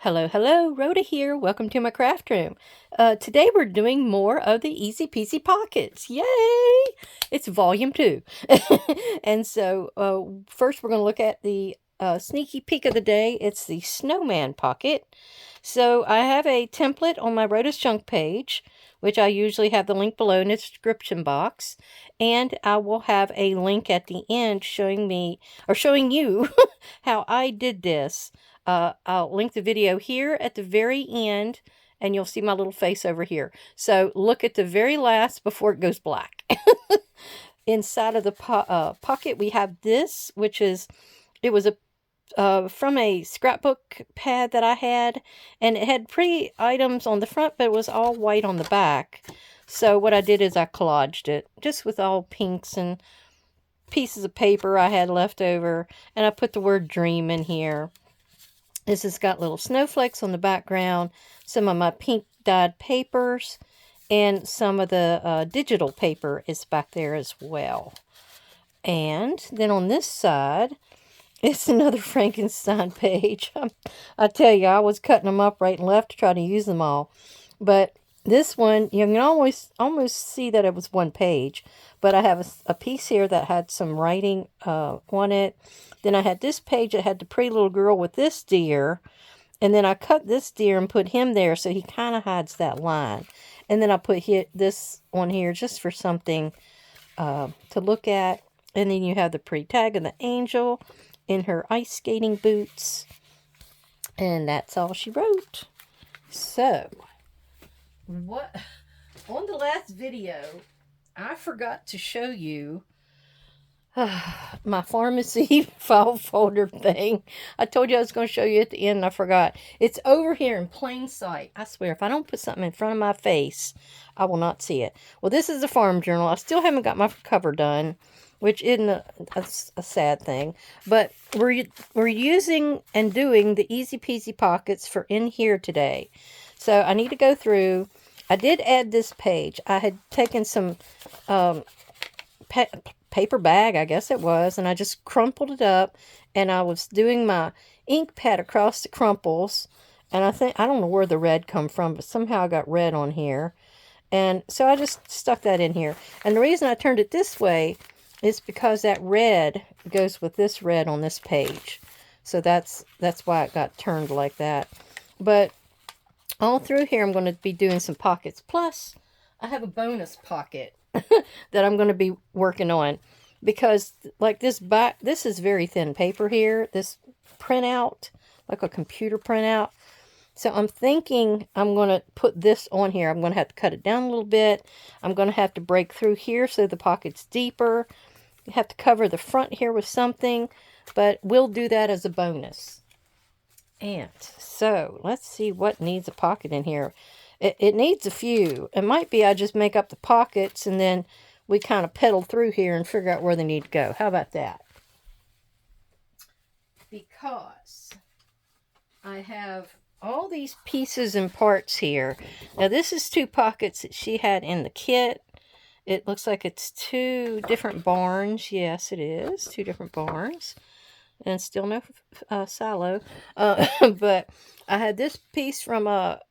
Hello, hello, Rhoda here. Welcome to my craft room. Today we're doing more of the Easy Peasy Pockets. Yay! It's volume 2. And so first we're going to look at the sneaky peek of the day. It's the snowman pocket. So I have a template on my Rhoda's Junk page, which I usually have the link below in the description box. And I will have a link at the end showing you how I did this. I'll link the video here at the very end, and you'll see my little face over here. So look at the very last before it goes black. Inside of the pocket, we have this, it was from a scrapbook pad that I had, and it had pretty items on the front, but it was all white on the back. So what I did is I collaged it, just with all pinks and pieces of paper I had left over, and I put the word dream in here. This has got little snowflakes on the background, some of my pink dyed papers, and some of the digital paper is back there as well. And then on this side, it's another Frankenstein page. I tell you, I was cutting them up right and left to try to use them all. But this one, you can almost see that it was one page. But I have a piece here that had some writing on it. Then I had this page that had the pretty little girl with this deer. And then I cut this deer and put him there so he kind of hides that line. And then I put this on here just for something to look at. And then you have the pretty tag of the angel in her ice skating boots. And that's all she wrote. So, what on the last video, I forgot to show you my pharmacy file folder thing. I told you I was going to show you at the end, and I forgot. It's over here in plain sight. I swear, if I don't put something in front of my face, I will not see it. Well, this is a farm journal. I still haven't got my cover done, which isn't a sad thing. But we're using and doing the Easy Peasy pockets for in here today. So I need to go through. I did add this page. I had taken some paper bag, I guess it was, and I just crumpled it up, and I was doing my ink pad across the crumples, and I don't know where the red come from, but somehow I got red on here, and so I just stuck that in here. And the reason I turned it this way is because that red goes with this red on this page, so that's why it got turned like that. But all through here I'm going to be doing some pockets, plus I have a bonus pocket that I'm going to be working on, because like this is very thin paper here, this printout, like a computer printout. So I'm thinking I'm going to put this on here. I'm going to have to cut it down a little bit. I'm going to have to break through here so the pocket's deeper. You have to cover the front here with something, but we'll do that as a bonus. And so let's see what needs a pocket in here. It needs a few. It might be I just make up the pockets and then we kind of pedal through here and figure out where they need to go. How about that? Because I have all these pieces and parts here. Now this is 2 pockets that she had in the kit. It looks like it's 2 different barns. Yes, it is. 2 different barns. And still no silo. But I had this piece from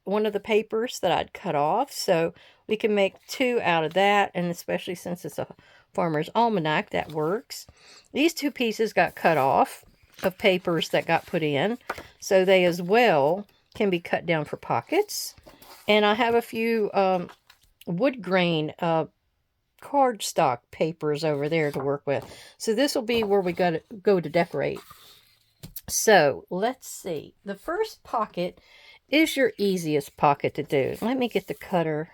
one of the papers that I'd cut off. So we can make 2 out of that. And especially since it's a farmer's almanac, that works. These 2 pieces got cut off of papers that got put in. So they as well can be cut down for pockets. And I have a few wood grain cardstock papers over there to work with. So this will be where we go to decorate. So let's see. The first pocket is your easiest pocket to do. Let me get the cutter.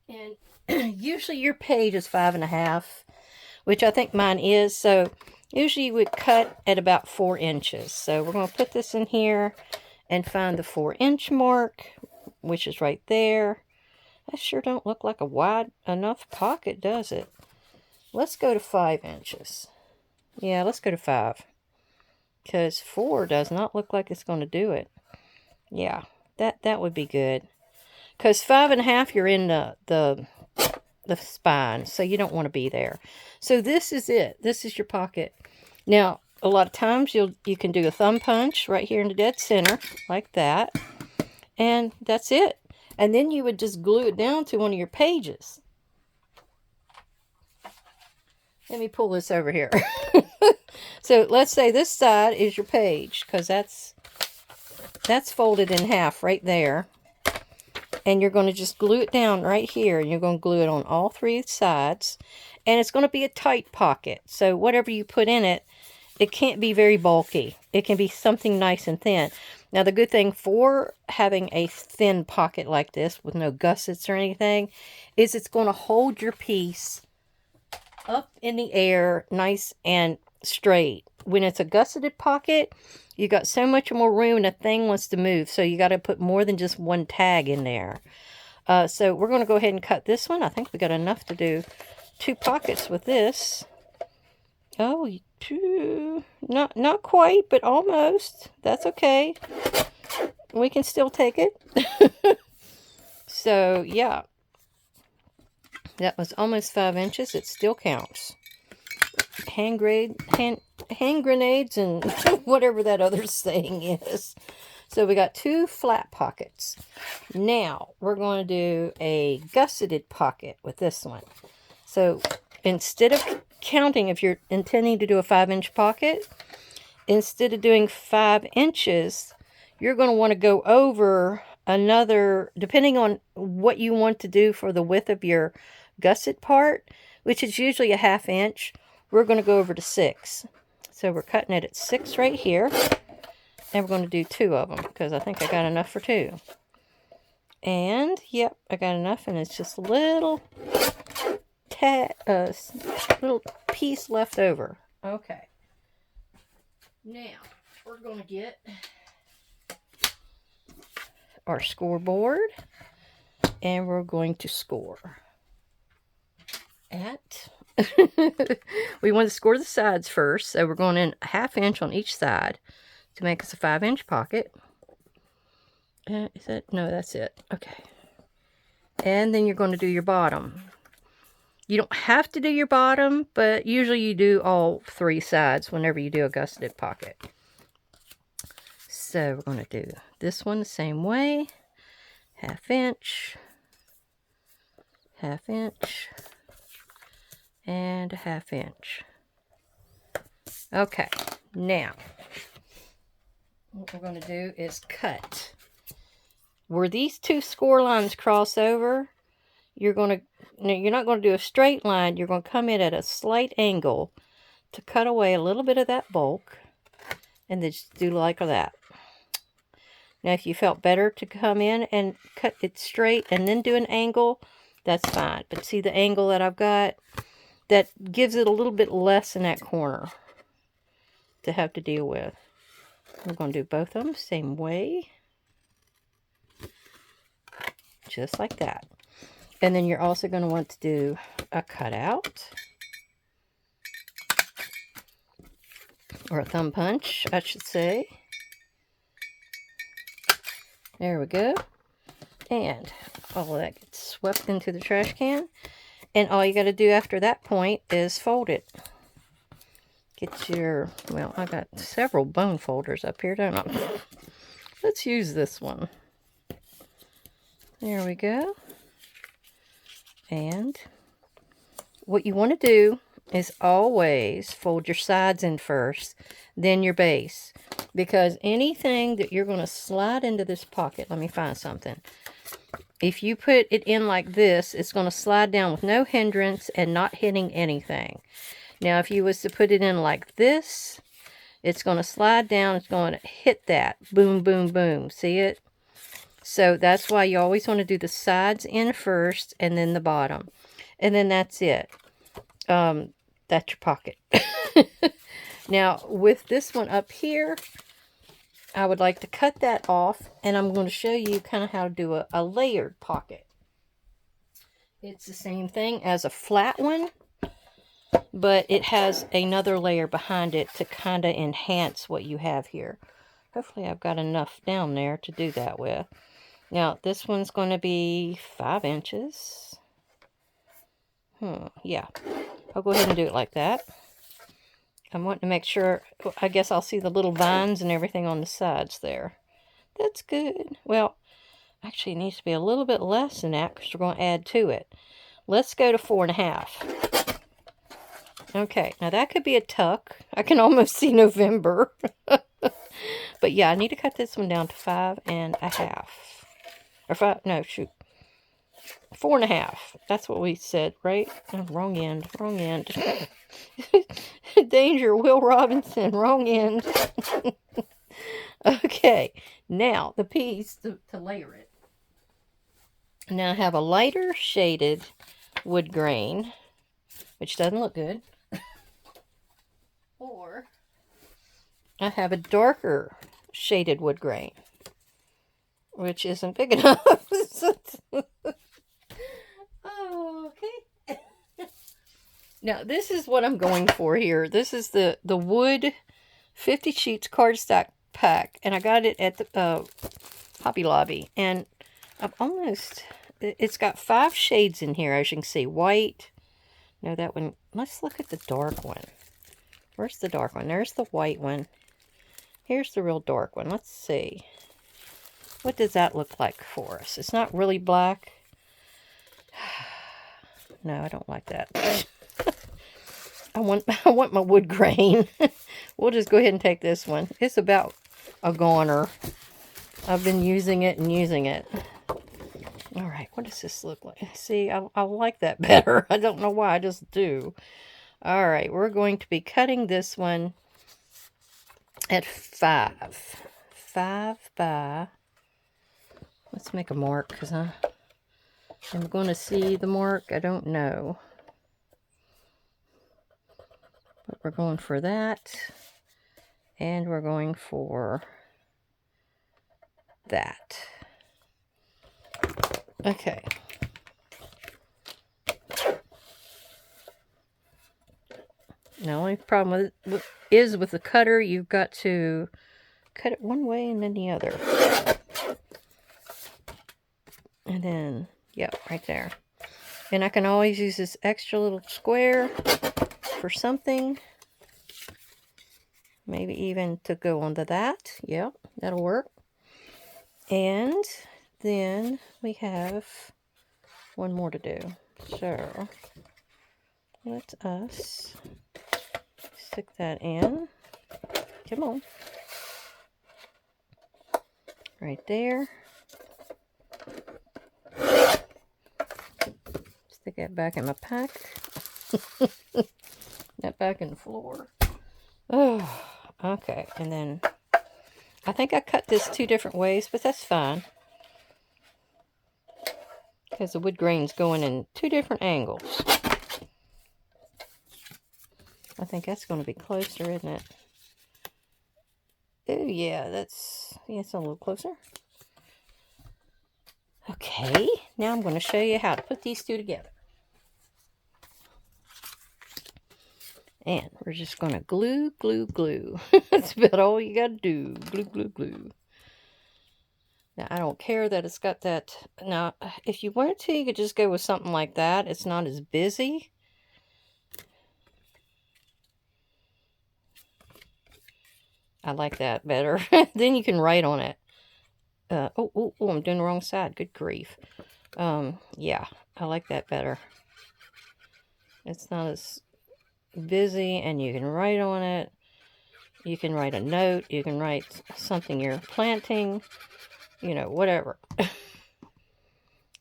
And usually your page is 5.5, which I think mine is. So usually you would cut at about 4 inches. So we're going to put this in here and find the 4-inch mark, which is right there. That sure don't look like a wide enough pocket, does it? Let's go to 5 inches. Yeah, let's go to 5. Because 4 does not look like it's going to do it. Yeah, that would be good. Because 5.5, you're in the spine, so you don't want to be there. So this is it. This is your pocket. Now, a lot of times you can do a thumb punch right here in the dead center, like that. And that's it. And then you would just glue it down to one of your pages. Let me pull this over here. So let's say this side is your page, because that's folded in half right there. And you're going to just glue it down right here. And you're going to glue it on all three sides. And it's going to be a tight pocket. So whatever you put in it, it can't be very bulky. It can be something nice and thin. Now, the good thing for having a thin pocket like this with no gussets or anything is it's going to hold your piece up in the air nice and straight. When it's a gusseted pocket, you got so much more room and a thing wants to move. So you got to put more than just one tag in there. So we're going to go ahead and cut this one. I think we got enough to do 2 pockets with this. Oh, 2, not quite, but almost. That's okay. We can still take it. So, yeah. That was almost 5 inches. It still counts. Hand grenades and whatever that other saying is. So we got 2 flat pockets. Now, we're going to do a gusseted pocket with this one. So, instead of counting, if you're intending to do a 5-inch pocket, instead of doing 5 inches, you're going to want to go over another, depending on what you want to do for the width of your gusset part, which is usually a 1/2 inch, we're going to go over to 6. So we're cutting it at 6 right here, and we're going to do 2 of them, because I think I got enough for 2. And, yep, I got enough, and it's just a little little piece left over. Okay. Now, we're going to get our scoreboard, and we're going to score at... We want to score the sides first, so we're going in a 1/2 inch on each side to make us a 5-inch pocket. Is that? No, that's it. Okay. And then you're going to do your bottom. You don't have to do your bottom, but usually you do all 3 sides whenever you do a gusseted pocket. So we're going to do this one the same way. 1/2 inch, 1/2 inch, and a 1/2 inch. Okay, now what we're going to do is cut. Where these 2 score lines cross over, you're not going to do a straight line. You're going to come in at a slight angle to cut away a little bit of that bulk, and then just do like that. Now, if you felt better to come in and cut it straight and then do an angle, that's fine. But see the angle that I've got? That gives it a little bit less in that corner to have to deal with. We're going to do both of them same way. Just like that. And then you're also going to want to do a cutout. Or a thumb punch, I should say. There we go. And all of that gets swept into the trash can. And all you got to do after that point is fold it. Get your, well, I got several bone folders up here, don't I? Let's use this one. There we go. And what you want to do is always fold your sides in first, then your base. Because anything that you're going to slide into this pocket, let me find something. If you put it in like this, it's going to slide down with no hindrance and not hitting anything. Now, if you was to put it in like this, it's going to slide down. It's going to hit that. Boom, boom, boom. See it? So that's why you always want to do the sides in first and then the bottom. And then that's it. That's your pocket. Now, with this one up here, I would like to cut that off, and I'm going to show you kind of how to do a layered pocket. It's the same thing as a flat one, but it has another layer behind it to kind of enhance what you have here. Hopefully I've got enough down there to do that with. Now, this one's going to be 5 inches. Yeah, I'll go ahead and do it like that. I'm wanting to make sure, I guess I'll see the little vines and everything on the sides there. That's good. Well, actually it needs to be a little bit less than that because we're going to add to it. Let's go to 4.5. Okay, now that could be a tuck. I can almost see November. But yeah, I need to cut this one down to 5.5. Or 5, no, shoot. 4.5. That's what we said, right? Oh, wrong end, wrong end. Danger, Will Robinson, wrong end. Okay, now the piece to layer it. Now I have a lighter shaded wood grain, which doesn't look good. Or I have a darker shaded wood grain, which isn't big enough. Oh, okay. Now, this is what I'm going for here. This is the wood 50 sheets cardstock pack, and I got it at the Hobby Lobby. And I've almost, it's got 5 shades in here, as you can see. White. No, that one. Let's look at the dark one. Where's the dark one? There's the white one. Here's the real dark one. Let's see. What does that look like for us? It's not really black. No, I don't like that. I want my wood grain. We'll just go ahead and take this one. It's about a goner. I've been using it and using it. All right, what does this look like? See, I like that better. I don't know why, I just do. All right, we're going to be cutting this one at 5. 5 by... Let's make a mark, because I'm going to see the mark. I don't know. But we're going for that. And we're going for that. Okay. Now, the only problem is with the cutter, you've got to cut it one way and then the other. And then, yep, right there. And I can always use this extra little square for something. Maybe even to go onto that. Yep, that'll work. And then we have one more to do. So, let us stick that in. Come on. Right there. Stick that back in my pack. That back in the floor. Oh, okay. And then I think I cut this 2 different ways, but that's fine. Because the wood grain's going in 2 different angles. I think that's going to be closer, isn't it? Oh, yeah, it's a little closer. Okay, now I'm going to show you how to put these 2 together. And we're just going to glue, glue, glue. That's about all you got to do. Glue, glue, glue. Now, I don't care that it's got that. Now, if you wanted to, you could just go with something like that. It's not as busy. I like that better. Then you can write on it. Oh, I'm doing the wrong side. Good grief. Yeah, I like that better. It's not as busy, and you can write on it. You can write a note. You can write something you're planting. You know, whatever.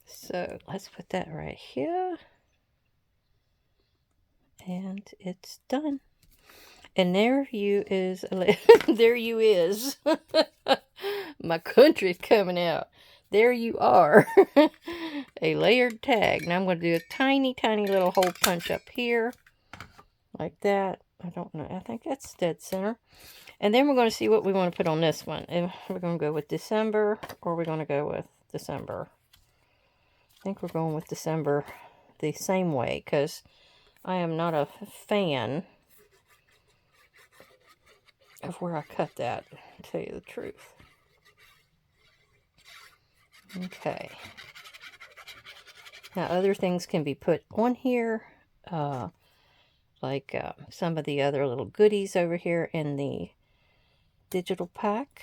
So, let's put that right here. And it's done. And there you is. There you is. My country's coming out. There you are. A layered tag. Now I'm going to do a tiny, tiny little hole punch up here. Like that. I don't know. I think that's dead center. And then we're going to see what we want to put on this one. If we're going to go with December, or we're going to go with December. I think we're going with December the same way, because I am not a fan of where I cut that, to tell you the truth. Okay. Now, other things can be put on here. like some of the other little goodies over here in the digital pack.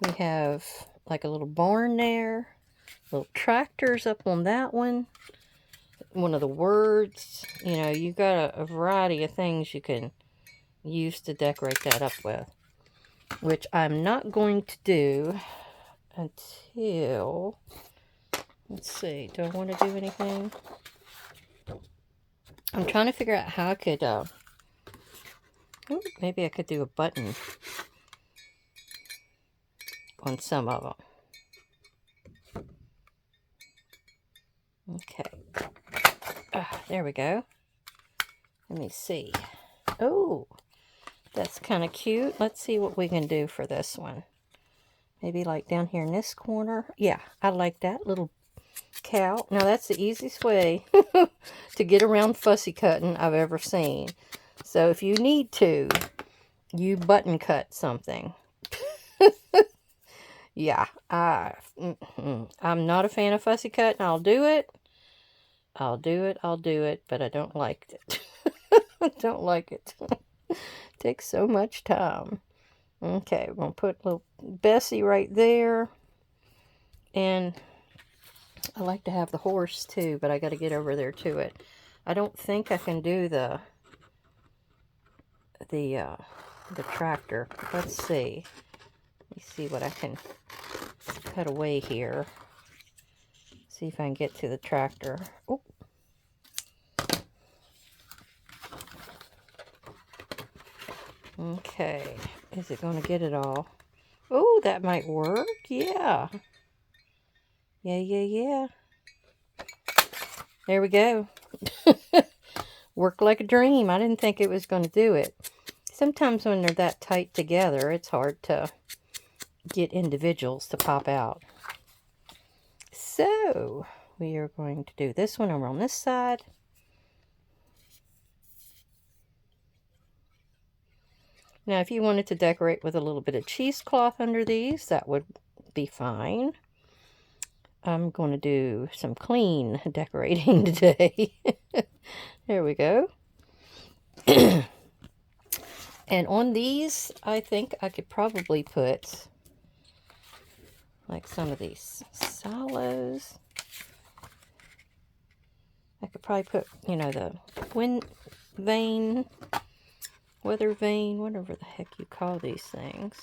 We have like a little barn there, little tractors up on that one. One of the words, you know, you got a variety of things you can use to decorate that up with, which I'm not going to do until, let's see, do I want to do anything? I'm trying to figure out how I could, maybe I could do a button on some of them. Okay. There we go. Let me see. Oh, that's kind of cute. Let's see what we can do for this one. Maybe like down here in this corner. Yeah, I like that little cow. Now that's the easiest way to get around fussy cutting I've ever seen. So if you need to, you button cut something. Yeah, I'm not a fan of fussy cut, and I'll do it, but I don't like it. I don't like it. It takes so much time. Okay, we're going to put little Bessie right there. And I like to have the horse too, but I got to get over there to it. I don't think I can do the tractor. Let's see. Let me see what I can cut away here. See if I can get to the tractor. Oh. Okay. Is it going to get it all? Oh, that might work. Yeah. Yeah. There we go. Worked like a dream. I didn't think it was going to do it. Sometimes when they're that tight together, it's hard to get individuals to pop out. So, we are going to do this one over on this side. Now, if you wanted to decorate with a little bit of cheesecloth under these, that would be fine. I'm going to do some clean decorating today. There we go. And on these, I think I could probably put like some of these sallows. I could probably put, you know, the wind vane, weather vane, whatever the heck you call these things.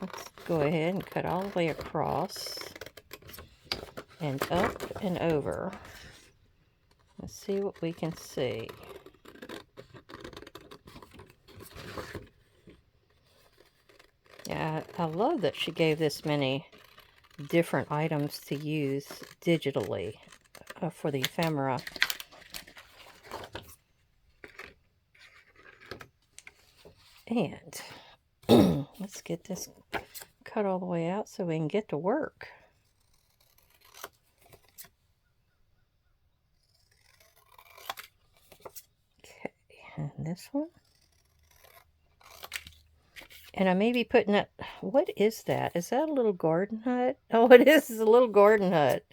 Let's go ahead and cut all the way across and up and over. Let's see what we can see. Yeah, I love that she gave this many different items to use digitally for the ephemera. And let's get this cut all the way out so we can get to work. Okay, and this one. And I may be putting that, what is that? Is that a little garden hut? Oh, it is. It's a little garden hut.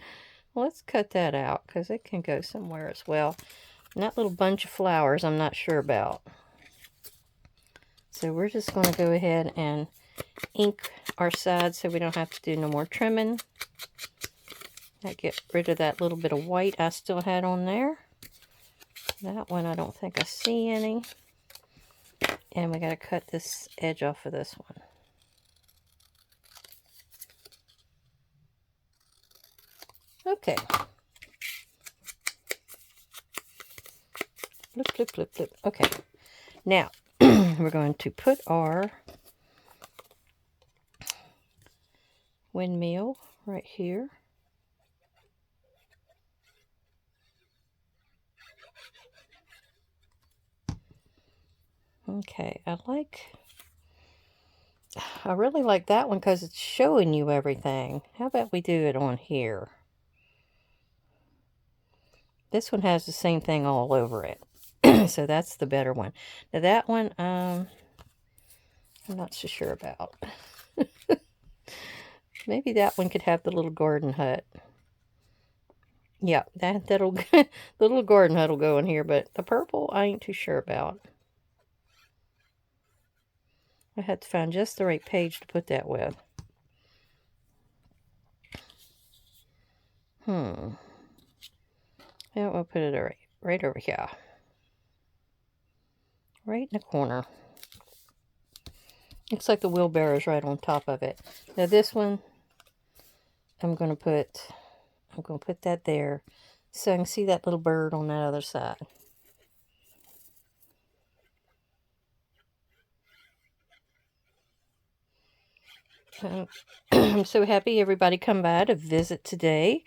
Well, let's cut that out because it can go somewhere as well. And that little bunch of flowers I'm not sure about. So we're just going to go ahead and ink our sides so we don't have to do no more trimming. That get rid of that little bit of white I still had on there. That one I don't think I see any. And we got to cut this edge off of this one. Okay. Flip. Okay. Now, we're going to put our windmill right here. Okay, I really like that one because it's showing you everything. How about we do it on here? This one has the same thing all over it. So that's the better one. Now that one, I'm not so sure about. Maybe that one could have the little garden hut. Yeah, that'll the little garden hut will go in here, but the purple I ain't too sure about. I had to find just the right page to put that with. Yeah, we'll put it right over here. Right in the corner. Looks like the wheelbarrow's right on top of it. Now this one, I'm gonna put that there so I can see that little bird on that other side. I'm so happy everybody come by to visit today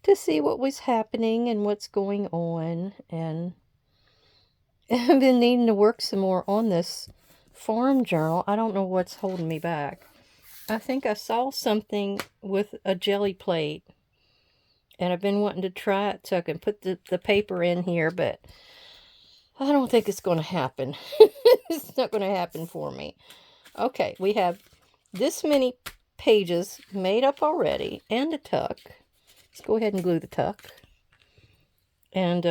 to see what was happening and what's going on. And I've been needing to work some more on this farm journal. I don't know what's holding me back. I think I saw something with a jelly plate, and I've been wanting to try it so I can put the paper in here, but I don't think it's going to happen. It's not going to happen for me. Okay, we have this many pages made up already, and a tuck. Let's go ahead and glue the tuck. And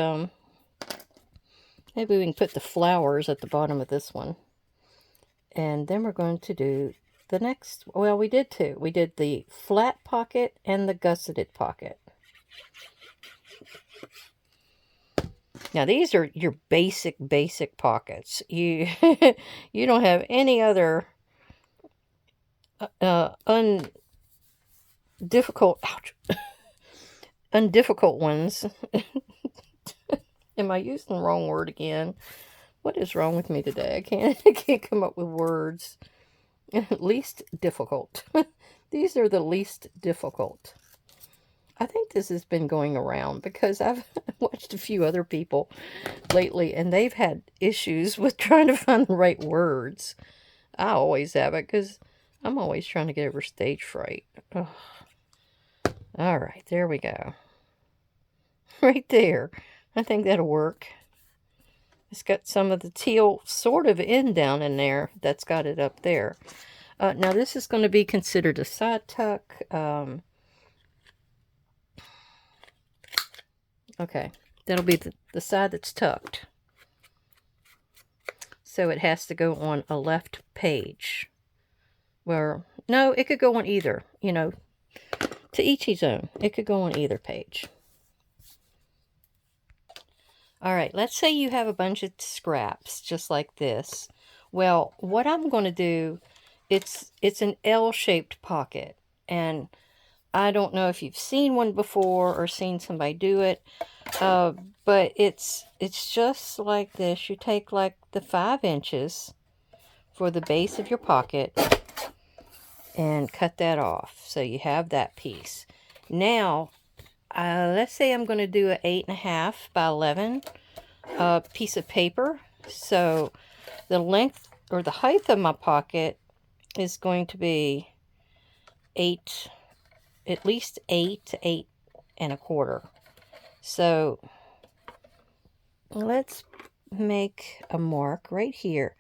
maybe we can put the flowers at the bottom of this one. And then we're going to do the next, well, we did two. We did the flat pocket and the gusseted pocket. Now these are your basic pockets. You you don't have any other undifficult ones. Am I using the wrong word again? What is wrong with me today? I can't come up with words. Least difficult. These are the least difficult. I think this has been going around because I've watched a few other people lately and they've had issues with trying to find the right words. I always have it because I'm always trying to get over stage fright. Ugh. All right, there we go. Right there. I think that'll work. It's got some of the teal sort of in down in there. That's got it up there. Now this is going to be considered a side tuck. Okay, that'll be the side that's tucked. So it has to go on a left page. Well, no, it could go on either. You know, to each his own. It could go on either page. All right, let's say you have a bunch of scraps just like this. Well, what I'm going to do, it's an L-shaped pocket. And I don't know if you've seen one before or seen somebody do it. But it's just like this. You take like the 5 inches for the base of your pocket and cut that off. So you have that piece. Now, let's say I'm going to do an 8.5 by 11 piece of paper. So the length or the height of my pocket is going to be at least 8 to 8.25. So let's make a mark right here.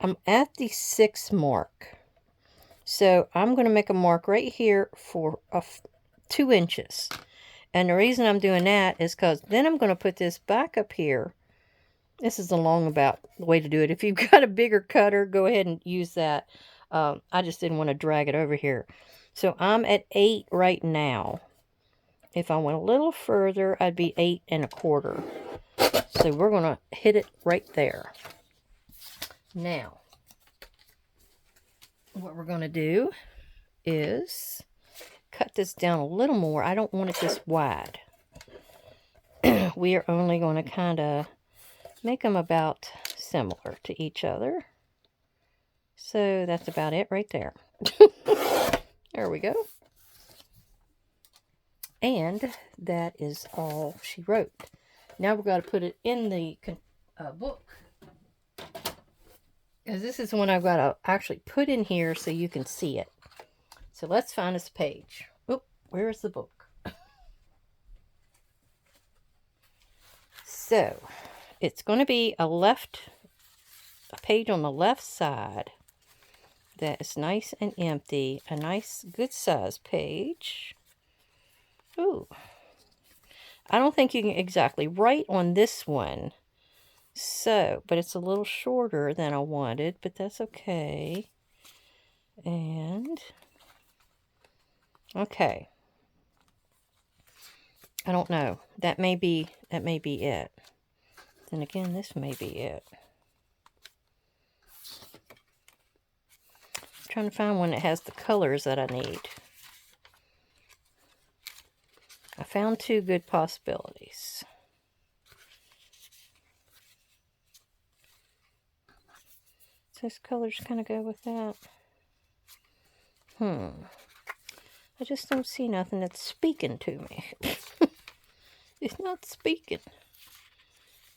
I'm at the 6 mark. So I'm going to make a mark right here for 2 inches. And the reason I'm doing that is because then I'm going to put this back up here. This is the longabout way to do it. If you've got a bigger cutter, go ahead and use that. I just didn't want to drag it over here. So I'm at 8 right now. If I went a little further, I'd be 8.25. So we're going to hit it right there. Now, what we're going to do is cut this down a little more. I don't want it this wide. We are only going to kind of make them about similar to each other. So that's about it right there. There we go. And that is all she wrote. Now we've got to put it in the book. Because this is one I've got to actually put in here so you can see it. So let's find this page. Oh, where is the book? So it's going to be a page on the left side that is nice and empty. A nice, good size page. Ooh. I don't think you can exactly write on this one. So, but it's a little shorter than I wanted, but that's okay. And, okay. I don't know. That may be it. Then again, this may be it. I'm trying to find one that has the colors that I need. I found 2 good possibilities. So those colors kind of go with that. I just don't see nothing that's speaking to me. It's not speaking.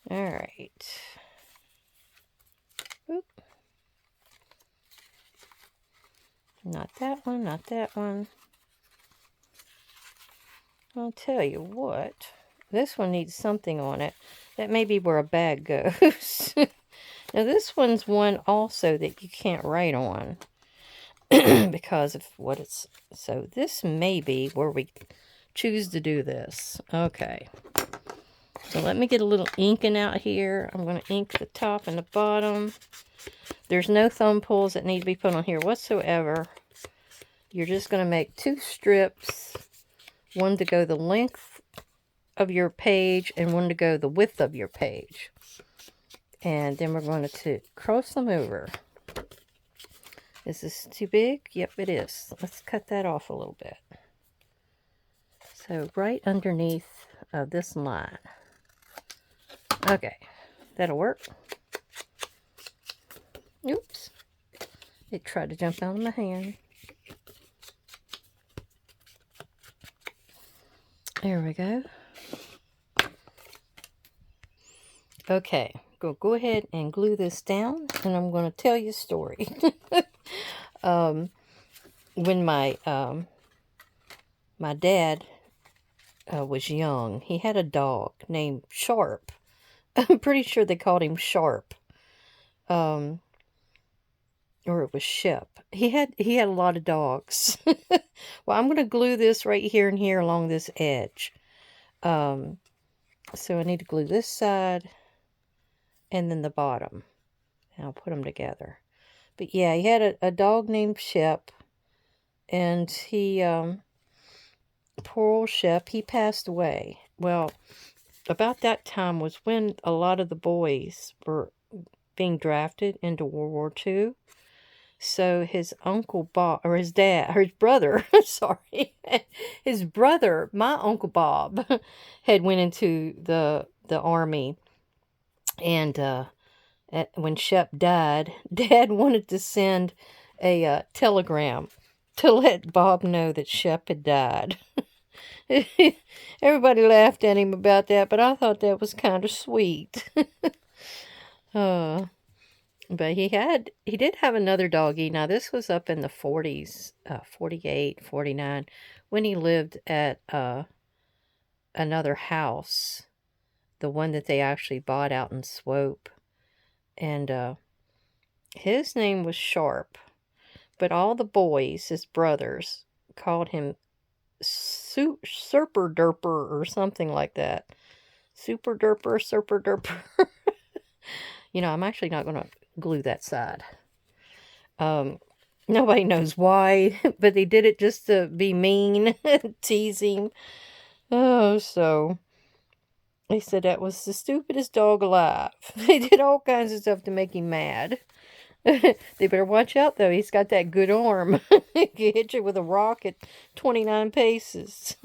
Alright. Oop. Not that one, not that one. I'll tell you what. This one needs something on it. That may be where a bag goes. Now this one's one also that you can't write on. Because of what it's... So this may be where we choose to do this. Okay. So let me get a little inking out here. I'm going to ink the top and the bottom. There's no thumb pulls that need to be put on here whatsoever. You're just going to make 2 strips. One to go the length of your page and one to go the width of your page. And then we're going to cross them over. Is this too big? Yep, it is. Let's cut that off a little bit. So right underneath this line. Okay, that'll work. Oops. It tried to jump out of my hand. There we go. Okay, go ahead and glue this down, and I'm going to tell you a story. When my dad was young, he had a dog named Sharp. I'm pretty sure they called him Sharp. Or it was Shep. He had a lot of dogs. Well, I'm going to glue this right here and here along this edge. So I need to glue this side and then the bottom. And I'll put them together. But yeah, he had a dog named Shep. And he, poor old Shep, he passed away. Well, about that time was when a lot of the boys were being drafted into World War II. So his uncle Bob, or his dad, or his brother, sorry, his brother, my Uncle Bob, had went into the army. And when Shep died, Dad wanted to send a telegram to let Bob know that Shep had died. Everybody laughed at him about that, but I thought that was kind of sweet. But he did have another doggy. Now, this was up in the 40s, 48, 49, when he lived at another house, the one that they actually bought out in Swope. And his name was Sharp, but all the boys, his brothers, called him Super Derper or something like that. Super Derper, Super Derper. You know, I'm actually not going to glue that side. Nobody knows why, but they did it just to be mean, teasing. Oh, so they said that was the stupidest dog alive. They did all kinds of stuff to make him mad. They better watch out, though. He's got that good arm. He can hit you with a rock at 29 paces.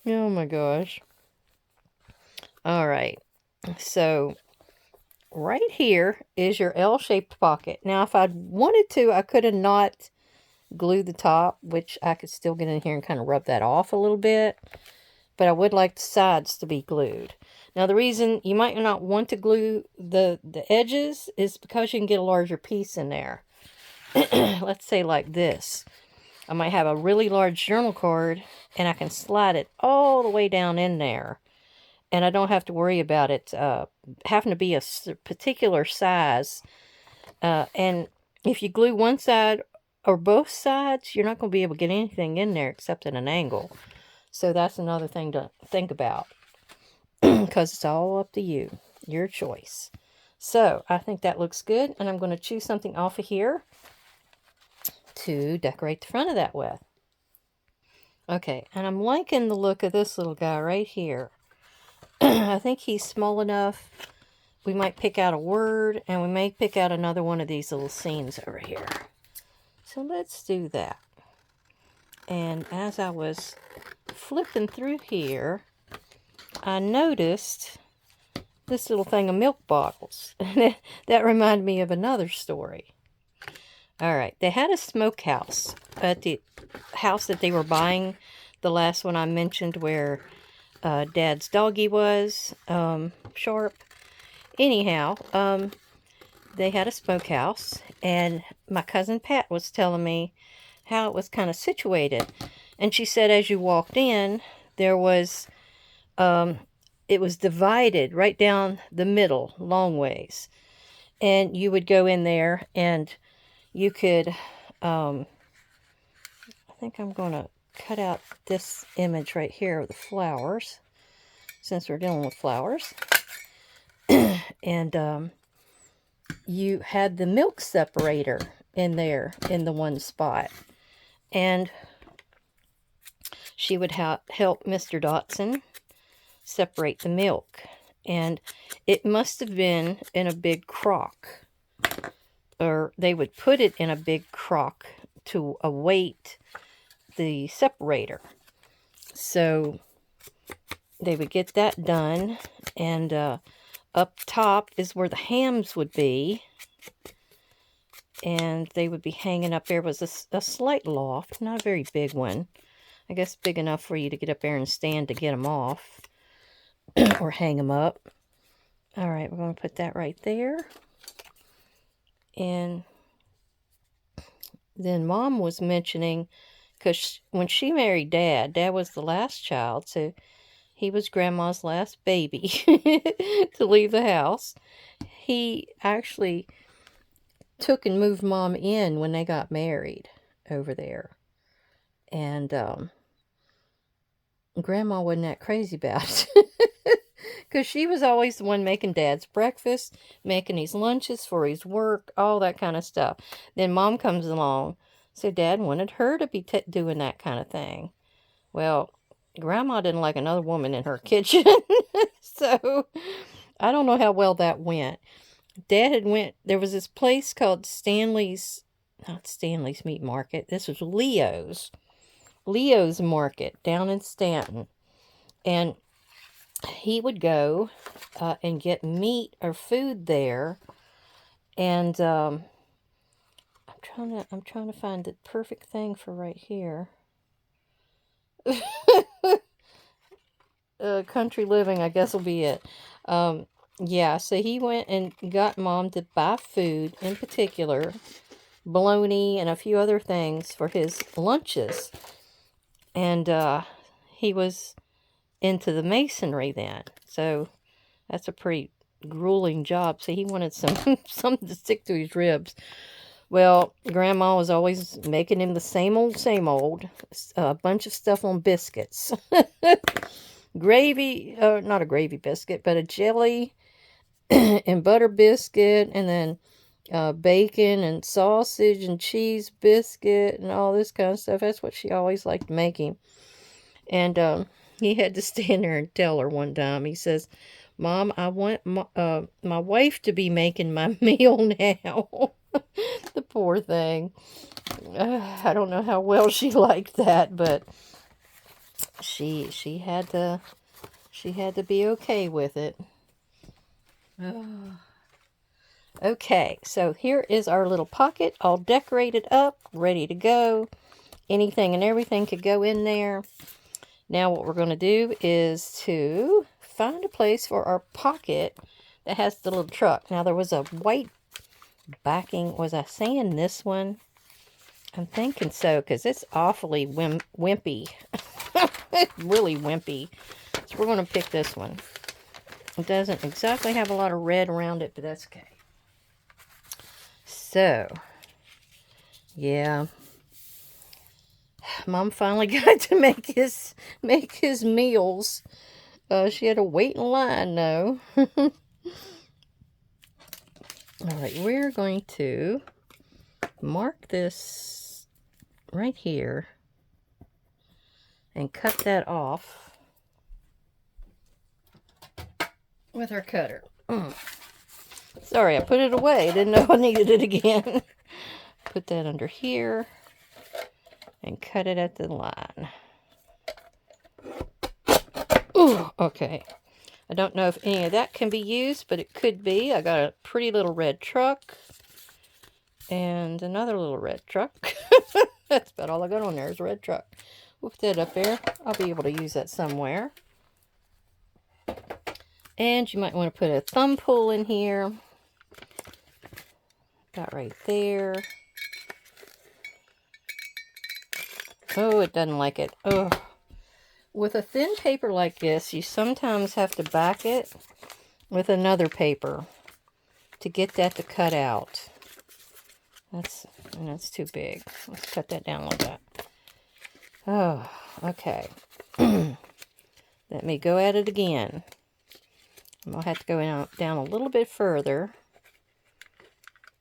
Oh, my gosh. All right. So, right here is your L-shaped pocket. Now, if I'd wanted to, I could have not glued the top, which I could still get in here and kind of rub that off a little bit. But I would like the sides to be glued. Now, the reason you might not want to glue the edges is because you can get a larger piece in there. Let's say like this. I might have a really large journal card, and I can slide it all the way down in there. And I don't have to worry about it having to be a particular size. And if you glue one side or both sides, you're not going to be able to get anything in there except at an angle. So that's another thing to think about, because it's all up to you, your choice. So I think that looks good, and I'm going to choose something off of here to decorate the front of that with. Okay, and I'm liking the look of this little guy right here. I think he's small enough. We might pick out a word, and we may pick out another one of these little scenes over here. So let's do that. And as I was flipping through here, I noticed this little thing of milk bottles. That reminded me of another story. All right, they had a smokehouse at the house that they were buying, the last one I mentioned, where Dad's doggy was, Sharp. Anyhow, they had a smokehouse, and my cousin Pat was telling me how it was kind of situated. And she said as you walked in, there was, it was divided right down the middle, long ways. And you would go in there, and you could, I think I'm going to cut out this image right here of the flowers, since we're dealing with flowers. And you had the milk separator in there in the one spot. And she would help Mr. Dotson separate the milk. And it must have been in a big crock. Or they would put it in a big crock to await the separator. So they would get that done, and up top is where the hams would be, and they would be hanging up there. It was a slight loft, not a very big one. I guess big enough for you to get up there and stand to get them off or hang them up. All right, we're going to put that right there. And then Mom was mentioning, because when she married Dad, Dad was the last child, so he was Grandma's last baby to leave the house. He actually took and moved Mom in when they got married over there. And Grandma wasn't that crazy about it. Because she was always the one making Dad's breakfast, making his lunches for his work, all that kind of stuff. Then Mom comes along, so Dad wanted her to be doing that kind of thing. Well, Grandma didn't like another woman in her kitchen. So I don't know how well that went. Dad had there was this place called not Stanley's Meat Market. This was Leo's Market down in Stanton. And he would go and get meat or food there. And I'm trying to find the perfect thing for right here. Country living, I guess, will be it. Yeah, so he went and got Mom to buy food, in particular, bologna and a few other things for his lunches. And he was into the masonry then. So that's a pretty grueling job. So he wanted something to stick to his ribs. Well, Grandma was always making him the same old, a bunch of stuff on biscuits. Gravy, not a gravy biscuit, but a jelly and butter biscuit, and then bacon and sausage and cheese biscuit and all this kind of stuff. That's what she always liked making. And he had to stand there and tell her one time. He says, "Mom, I want my wife to be making my meal now." The poor thing. I don't know how well she liked that, but she had to be okay with it. Okay, so here is our little pocket, all decorated up, ready to go. Anything and everything could go in there. Now what we're going to do is to find a place for our pocket that has the little truck. Now there was a white backing. Was I saying this one? I'm thinking so, because it's awfully wimpy. It's really wimpy. So we're going to pick this one. It doesn't exactly have a lot of red around it, but that's okay. So, yeah. Mom finally got to make his meals. She had to wait in line, though. All right, we're going to mark this right here and cut that off with our cutter. Sorry, I put it away. Didn't know I needed it again. Put that under here and cut it at the line. Ooh, okay. I don't know if any of that can be used, but it could be. I got a pretty little red truck and another little red truck. That's about all I got on there is a red truck. We'll put that up there. I'll be able to use that somewhere. And you might want to put a thumb pull in here. Got right there. Oh, it doesn't like it. Oh. With a thin paper like this, you sometimes have to back it with another paper to get that to cut out. That's too big. Let's cut that down a little bit. Oh, okay. Let me go at it again. I'm going to have to go down a little bit further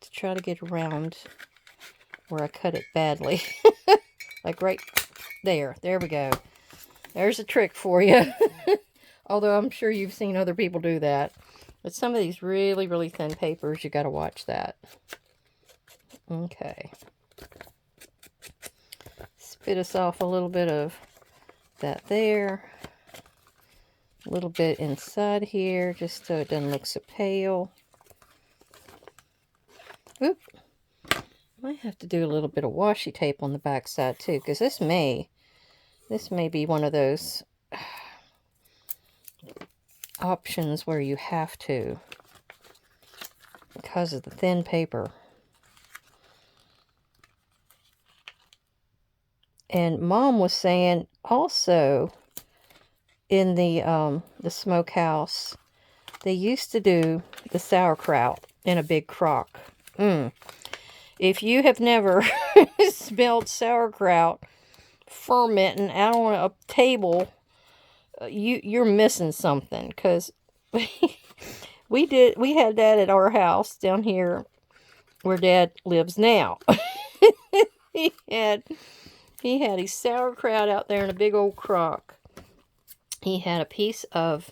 to try to get around where I cut it badly. Like right there. There we go. There's a trick for you. Although I'm sure you've seen other people do that. But some of these really, really thin papers, you got to watch that. Okay. Spit us off a little bit of that there. A little bit inside here, just so it doesn't look so pale. Oop. Might have to do a little bit of washi tape on the back side too, because this may be one of those options where you have to, because of the thin paper. And Mom was saying also in the smokehouse, they used to do the sauerkraut in a big crock. If you have never smelled sauerkraut fermenting out on a table, you're missing something, because we had that at our house down here where Dad lives now. he had his sauerkraut out there in a big old crock. He had a piece of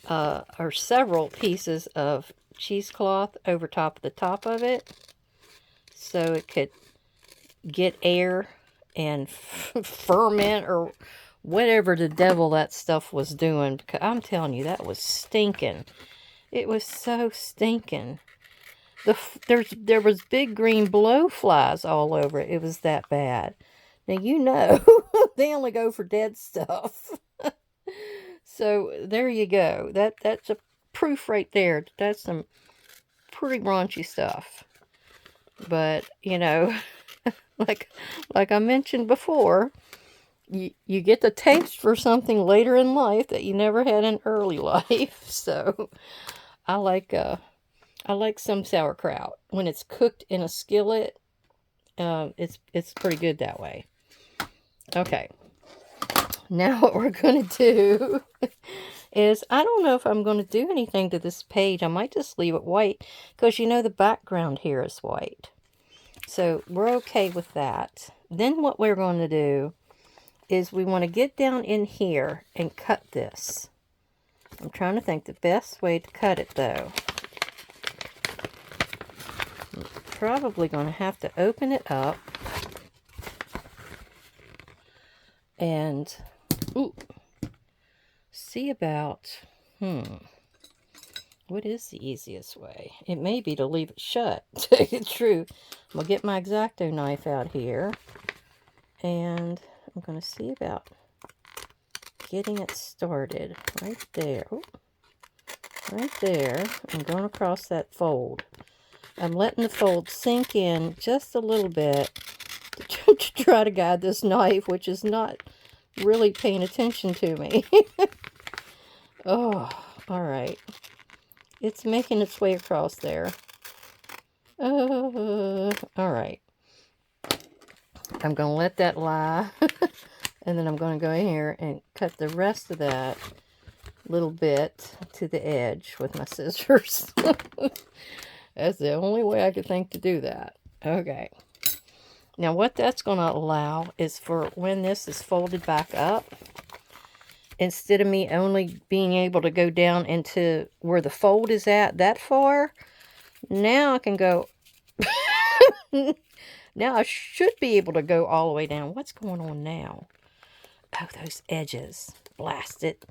or several pieces of cheesecloth over the top of it, so it could get air and ferment or whatever the devil that stuff was doing. Because I'm telling you, that was stinking. It was so stinking. There was big green blowflies all over it. It was that bad. Now, you know, they only go for dead stuff. So there you go. That's a proof right there. That's some pretty raunchy stuff. But, you know, like I mentioned before, you get the taste for something later in life that you never had in early life. So I like some sauerkraut when it's cooked in a skillet. It's pretty good that way. Okay. Now what we're going to do is, I don't know if I'm going to do anything to this page. I might just leave it white, because you know the background here is white. So we're okay with that. Then what we're going to do is we want to get down in here and cut this. I'm trying to think the best way to cut it, though. I'm probably going to have to open it up and see about, what is the easiest way? It may be to leave it shut, to tell you the truth. I'm going to get my X-Acto knife out here, and I'm going to see about getting it started right there. Ooh, right there. I'm going across that fold. I'm letting the fold sink in just a little bit to try to guide this knife, which is not really paying attention to me. Oh, all right. It's making its way across there. All right. I'm going to let that lie. And then I'm going to go in here and cut the rest of that little bit to the edge with my scissors. That's the only way I could think to do that. Okay. Now what that's going to allow is for when this is folded back up, instead of me only being able to go down into where the fold is at that far, now I can go... Now I should be able to go all the way down. What's going on now? Oh, those edges. Blast it.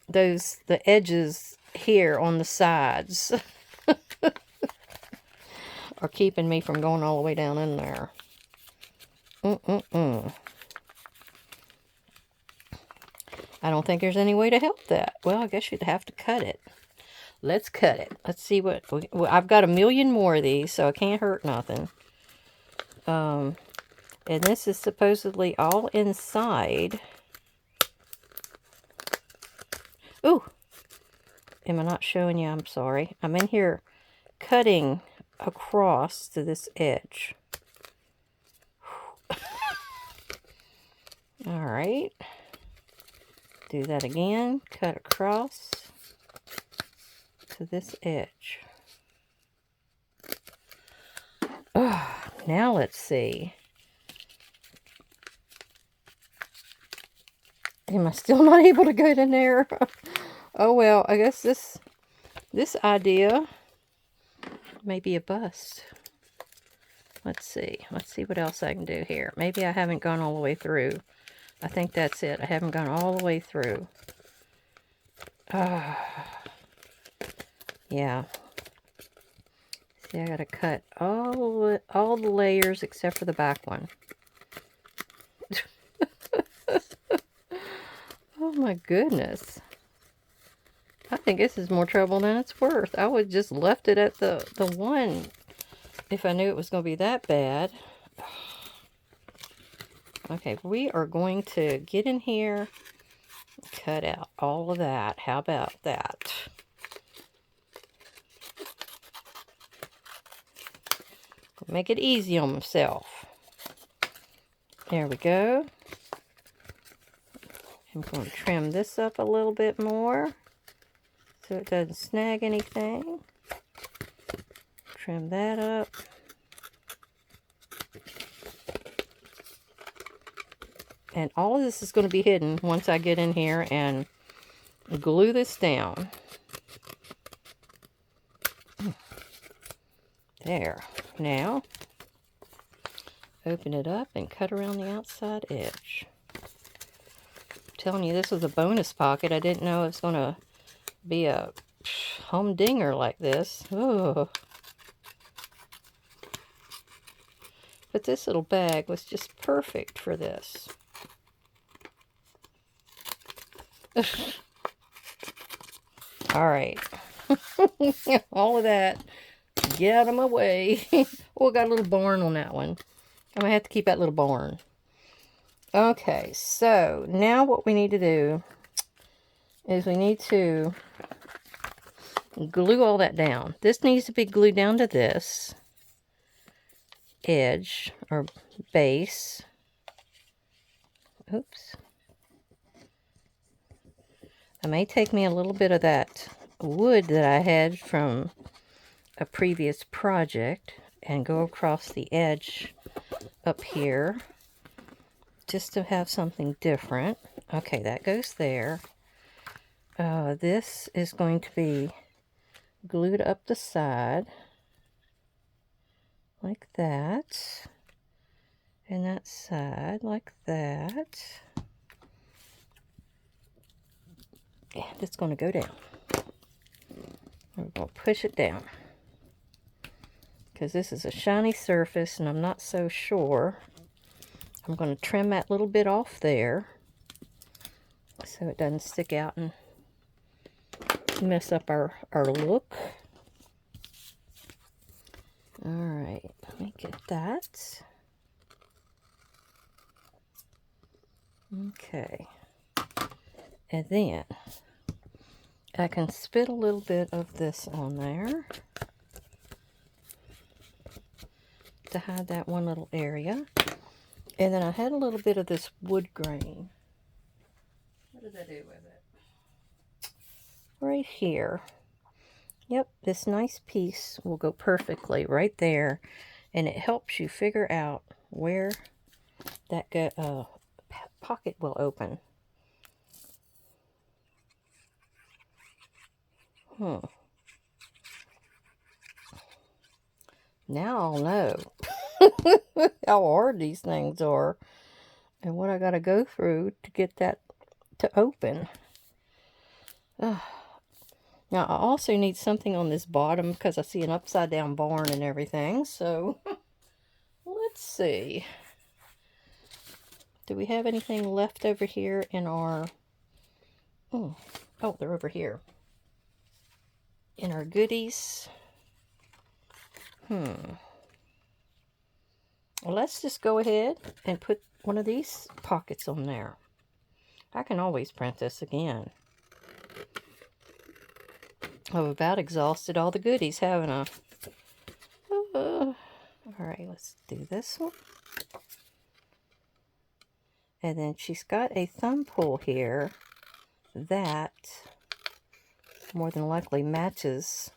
The edges here on the sides are keeping me from going all the way down in there. I don't think there's any way to help that. Well, I guess you'd have to cut it. Let's cut it. Let's see what... Well, I've got a million more of these, so it can't hurt nothing. And this is supposedly all inside. Ooh! Am I not showing you? I'm sorry. I'm in here cutting across to this edge. Alright. Do that again. Cut across to this edge. Oh, now let's see. Am I still not able to get in there? Oh well, I guess this idea may be a bust. Let's see. Let's see what else I can do here. Maybe I haven't gone all the way through. I think that's it. I haven't gone all the way through. Yeah. See, I gotta cut all the layers except for the back one. Oh my goodness. I think this is more trouble than it's worth. I would just left it at the one if I knew it was going to be that bad. Okay, we are going to get in here, cut out all of that. How about that? Make it easy on myself. There we go. I'm going to trim this up a little bit more so it doesn't snag anything. Trim that up. And all of this is going to be hidden once I get in here and glue this down. There. Now, open it up and cut around the outside edge. I'm telling you, this was a bonus pocket. I didn't know it was going to be a humdinger like this. Oh. But this little bag was just perfect for this. Alright. All of that. Get out of my way. Oh, I got a little barn on that one. I'm going to have to keep that little barn. Okay, so now what we need to do is we need to glue all that down. This needs to be glued down to this edge or base. Oops. It may take me a little bit of that wood that I had from a previous project and go across the edge up here just to have something different. Okay, that goes there. This is going to be glued up the side like that, and that side like that, and it's going to go down. We're going to push it down because this is a shiny surface and I'm not so sure. I'm going to trim that little bit off there so it doesn't stick out and mess up our look. Alright, let me get that. Okay. And then I can spit a little bit of this on there to hide that one little area. And then I had a little bit of this wood grain. What did I do with it? Right here. Yep, this nice piece will go perfectly right there. And it helps you figure out where that pocket will open. Now I'll know how hard these things are and what I got to go through to get that to open. Now I also need something on this bottom because I see an upside down barn and everything. So let's see. Do we have anything left over here in our... Oh, they're over here. In our goodies. Well, let's just go ahead and put one of these pockets on there. I can always print this again. I've about exhausted all the goodies, haven't I? Alright, let's do this one. And then she's got a thumb pull here that more than likely matches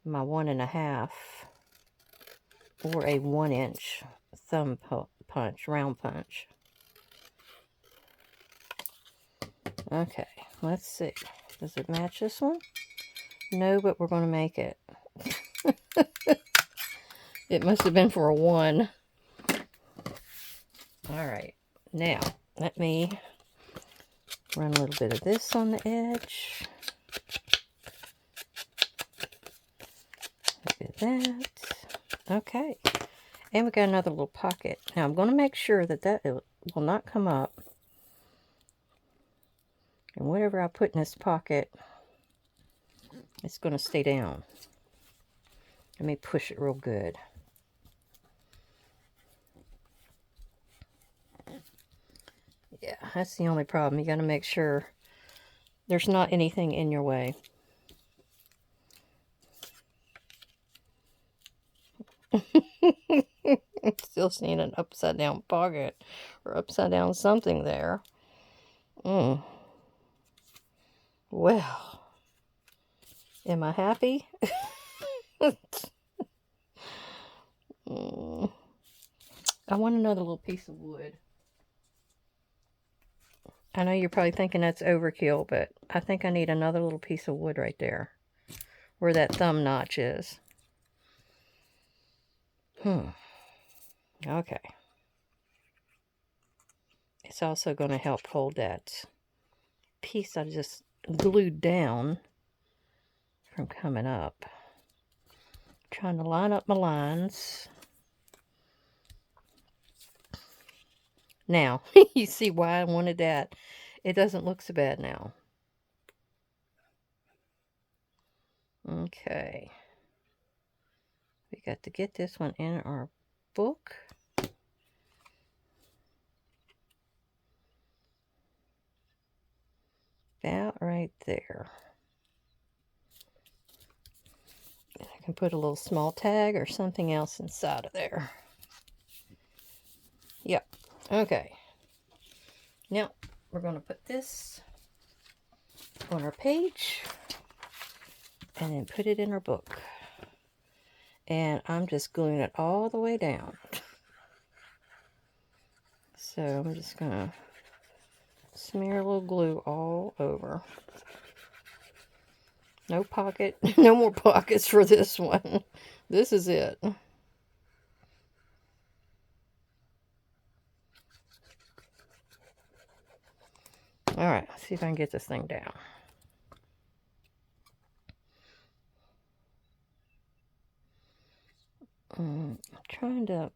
my 1.5 or a 1-inch thumb punch, round punch. Okay, let's see. Does it match this one? No, but we're going to make it. It must have been for a 1. Alright, now let me run a little bit of this on the edge. Look at that. Okay, and we got another little pocket. Now I'm going to make sure that that will not come up. And whatever I put in this pocket, it's going to stay down. Let me push it real good. Yeah, that's the only problem. You got to make sure there's not anything in your way. I'm still seeing an upside down pocket or upside down something there. Well, am I happy? I want another little piece of wood. I know you're probably thinking that's overkill, but I think I need another little piece of wood right there where that thumb notch is. Okay. It's also going to help hold that piece I just glued down from coming up. Trying to line up my lines. Now, you see why I wanted that. It doesn't look so bad now. Okay. We got to get this one in our book. About right there. And I can put a little small tag or something else inside of there. Yep. Okay. Now, we're going to put this on our page and then put it in our book. And I'm just gluing it all the way down. So I'm just going to smear a little glue all over. No pocket, no more pockets for this one. This is it. Alright, let's see if I can get this thing down. I'm trying to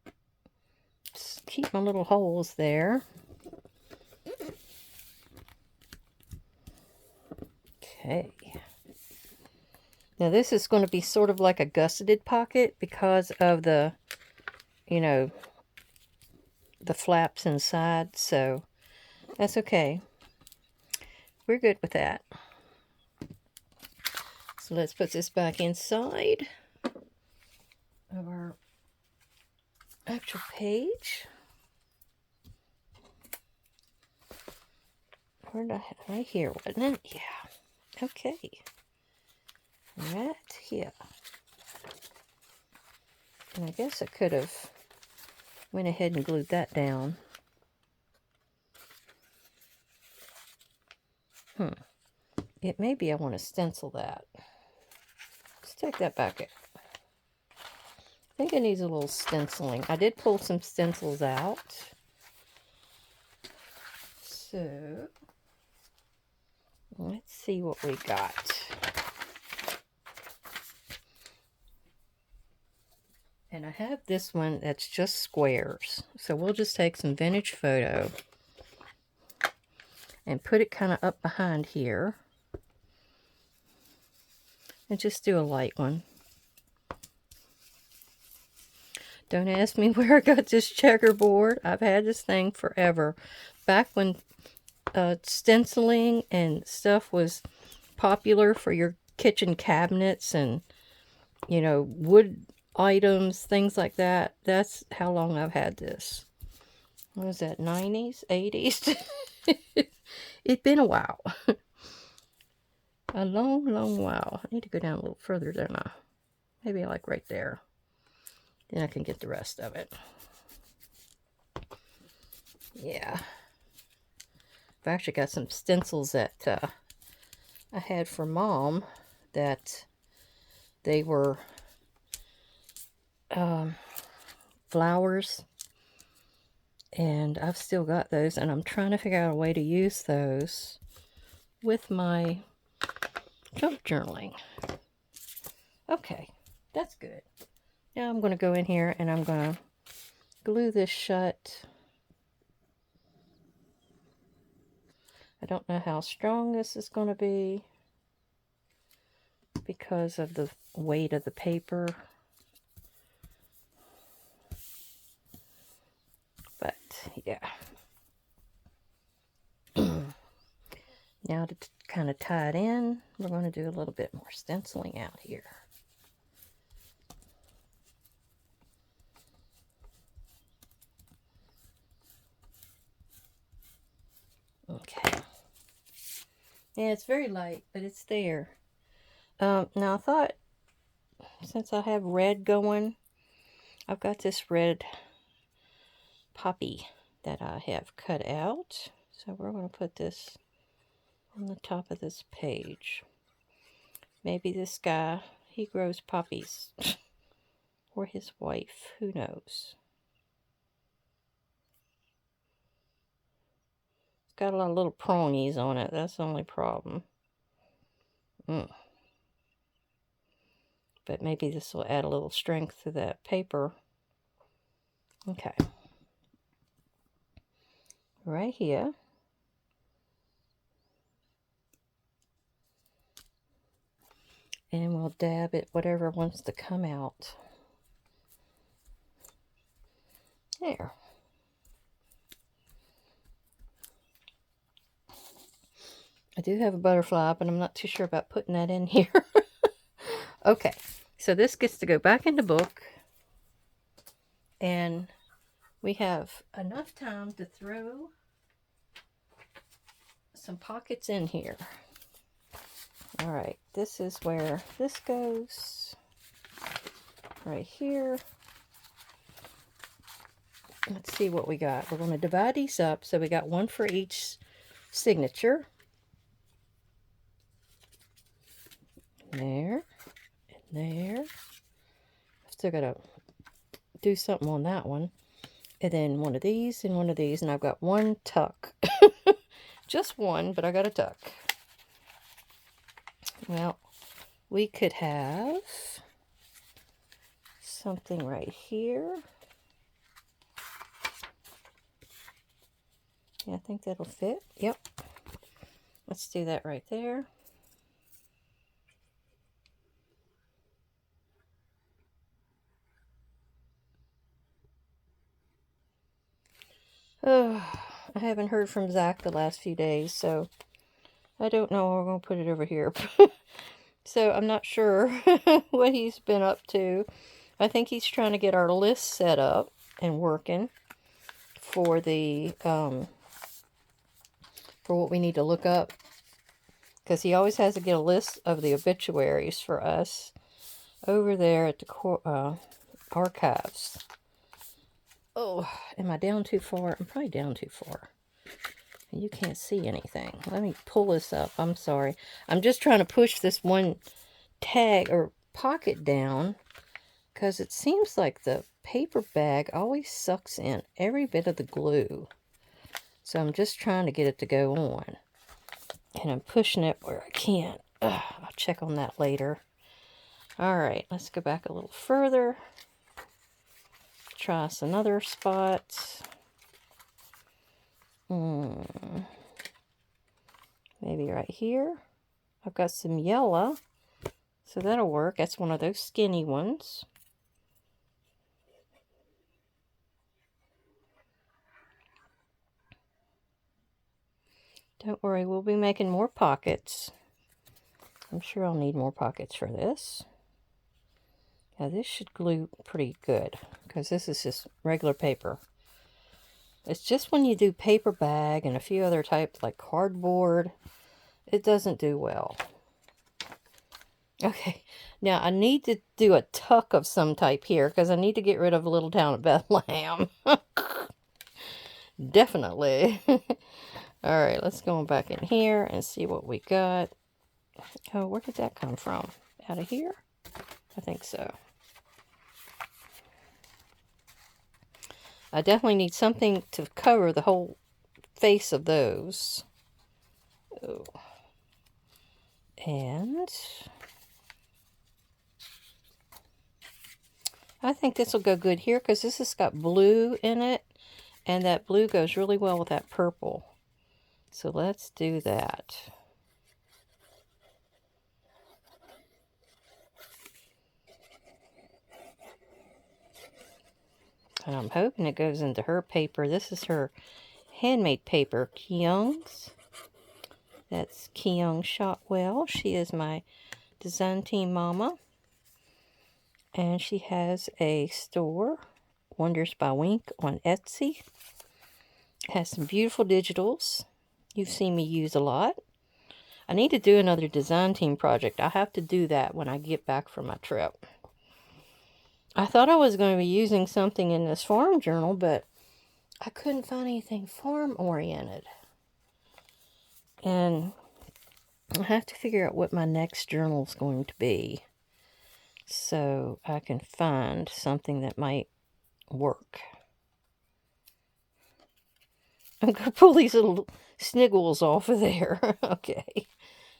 keep my little holes there. Okay. Now this is going to be sort of like a gusseted pocket because of the, you know, the flaps inside. So that's okay. We're good with that. So let's put this back inside of our actual page. Right here, wasn't it? Yeah. Okay. Right here. And I guess I could have went ahead and glued that down. It may be I want to stencil that. Let's take that back in. I think it needs a little stenciling. I did pull some stencils out. So, let's see what we got. And I have this one that's just squares. So we'll just take some vintage photo and put it kind of up behind here. And just do a light one. Don't ask me where I got this checkerboard. I've had this thing forever. Back when stenciling and stuff was popular for your kitchen cabinets and, you know, wood items, things like that. That's how long I've had this. What was that, 90s, 80s? It's been a while. A long, long while. I need to go down a little further, don't I? Maybe like right there. Then I can get the rest of it. Yeah. I've actually got some stencils that I had for Mom that they were flowers. And I've still got those. And I'm trying to figure out a way to use those with my junk journaling. Okay. That's good. Now I'm going to go in here and I'm going to glue this shut. I don't know how strong this is going to be because of the weight of the paper. But yeah. Now to kind of tie it in, we're going to do a little bit more stenciling out here. Okay. Yeah, it's very light, but it's there. Now I thought, since I have red going, I've got this red poppy that I have cut out. So we're going to put this on the top of this page. Maybe this guy, he grows poppies. Or his wife, who knows. It's got a lot of little pronies on it. That's the only problem. But maybe this will add a little strength to that paper. Okay. Right here. And we'll dab it whatever wants to come out. There. I do have a butterfly, but I'm not too sure about putting that in here. Okay, so this gets to go back in the book. And we have enough time to throw some pockets in here. All right, this is where this goes. Right here. Let's see what we got. We're going to divide these up. So we got one for each signature. There. And there. I've still got to do something on that one. And then one of these and one of these. And I've got one tuck. Just one, but I got a tuck. Well, we could have something right here. Yeah, I think that'll fit. Yep. Let's do that right there. Oh, I haven't heard from Zach the last few days, so I don't know. We're going to put it over here. So I'm not sure what he's been up to. I think he's trying to get our list set up and working for the for what we need to look up. Because he always has to get a list of the obituaries for us over there at the archives. Oh, am I down too far? I'm probably down too far. You can't see anything. Let me pull this up. I'm sorry. I'm just trying to push this one tag or pocket down because it seems like the paper bag always sucks in every bit of the glue. So I'm just trying to get it to go on. And I'm pushing it where I can. I'll check on that later. Alright, let's go back a little further. Try some other spots. Maybe right here. I've got some yellow. So that'll work. That's one of those skinny ones. Don't worry, we'll be making more pockets. I'm sure I'll need more pockets for this. Now this should glue pretty good because this is just regular paper. It's just when you do paper bag and a few other types like cardboard, it doesn't do well. Okay, now I need to do a tuck of some type here because I need to get rid of Little Town of Bethlehem. Definitely. Alright, let's go back in here and see what we got. Oh, where did that come from? Out of here? I think so. I definitely need something to cover the whole face of those. Oh. And I think this will go good here because this has got blue in it. And that blue goes really well with that purple. So let's do that. And I'm hoping it goes into her paper. This is her handmade paper, Keyoung's. That's Keyoung Shotwell. She is my design team mama. And she has a store, Wonders by Wink, on Etsy. Has some beautiful digitals you've seen me use a lot. I need to do another design team project. I'll have to do that when I get back from my trip. I thought I was going to be using something in this farm journal, but I couldn't find anything farm oriented. And I have to figure out what my next journal is going to be so I can find something that might work. I'm going to pull these little sniggles off of there. Okay.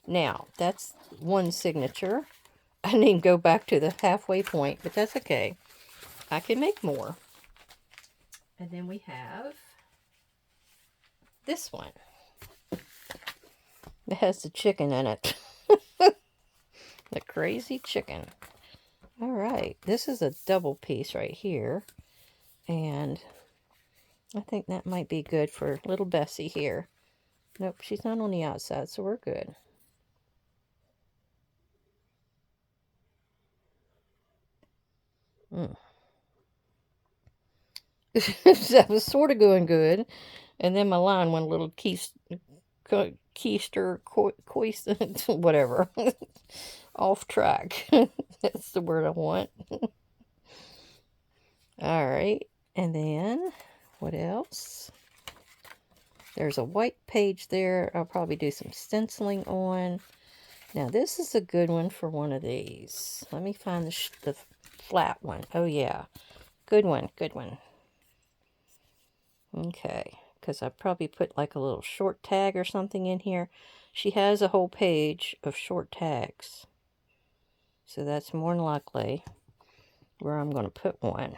Now, that's one signature. I need to go back to the halfway point, but that's okay. I can make more. And then we have this one. It has the chicken in it. The crazy chicken. All right. This is a double piece right here. And I think that might be good for little Bessie here. Nope, she's not on the outside, so we're good. That was sort of going good. And then my line went a little whatever. Off track. That's the word I want. Alright. And then, what else? There's a white page there. I'll probably do some stenciling on. Now, this is a good one for one of these. Let me find the flat one. Oh, yeah. Good one. Good one. Okay. Because I probably put like a little short tag or something in here. She has a whole page of short tags. So that's more than likely where I'm going to put one.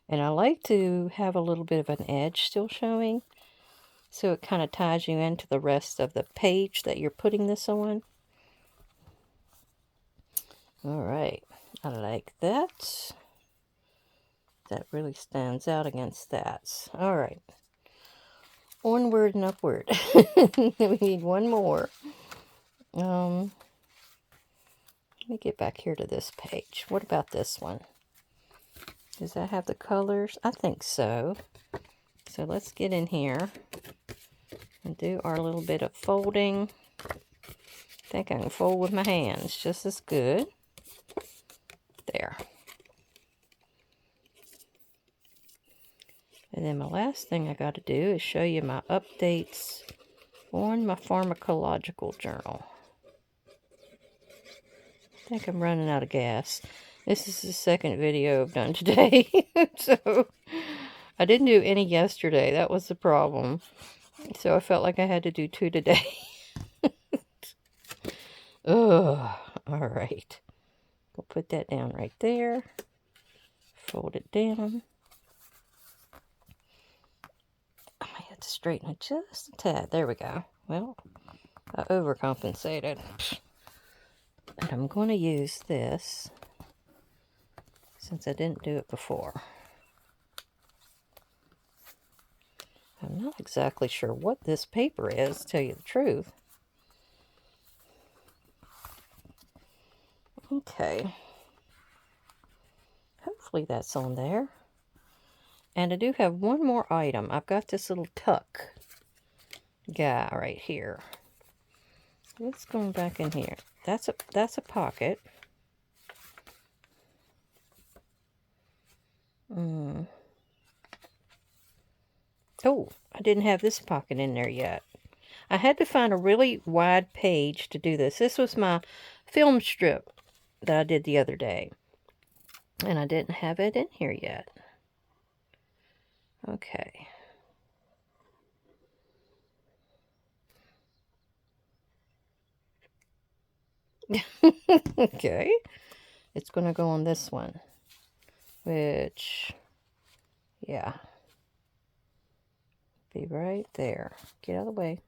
And I like to have a little bit of an edge still showing. So it kind of ties you into the rest of the page that you're putting this on. Alright. I like that. That really stands out against that. Alright. Onward and upward. We need one more. Let me get back here to this page. What about this one? Does that have the colors? I think so. So let's get in here and do our little bit of folding. I think I can fold with my hands just as good. There. And then my last thing I got to do is show you my updates on my pharmacological journal. I think I'm running out of gas. This is the second video I've done today. So I didn't do any yesterday. That was the problem. So I felt like I had to do 2 today. Ugh. All right. We'll put that down right there. Fold it down. I might have to straighten it just a tad. There we go. Well, I overcompensated. And I'm going to use this since I didn't do it before. I'm not exactly sure what this paper is, to tell you the truth. Okay. Hopefully that's on there. And I do have one more item. I've got this little tuck guy right here. Let's go back in here. That's a pocket. Oh, I didn't have this pocket in there yet. I had to find a really wide page to do this. This was my film strip that I did the other day. And I didn't have it in here yet. Okay. Okay. It's going to go on this one. Which, yeah. Be right there. Get out of the way.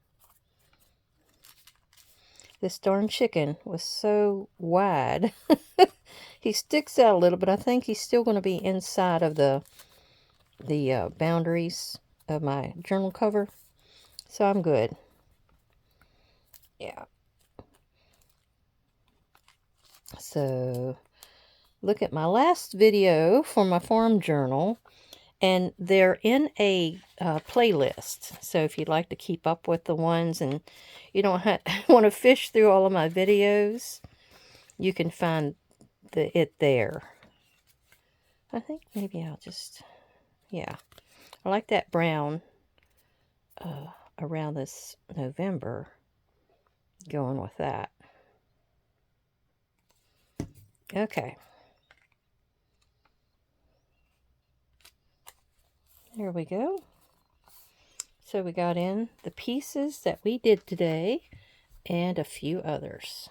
This darn chicken was so wide. He sticks out a little, but I think he's still going to be inside of the boundaries of my journal cover. So I'm good. Yeah. So look at my last video for my farm journal. And they're in a playlist. So if you'd like to keep up with the ones and you don't want to fish through all of my videos, you can find it there. I think maybe I'll just, yeah. I like that brown around this November. Going with that. Okay. There we go. So we got in the pieces that we did today and a few others.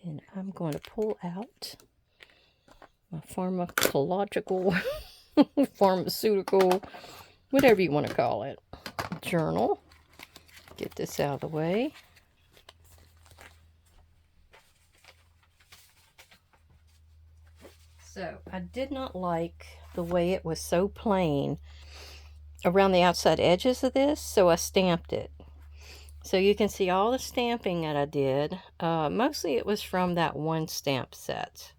And I'm going to pull out my pharmacological, pharmaceutical, whatever you want to call it, journal. Get this out of the way. So I did not like the way it was so plain around the outside edges of this, so I stamped it. So you can see all the stamping that I did. Mostly it was from that one stamp set.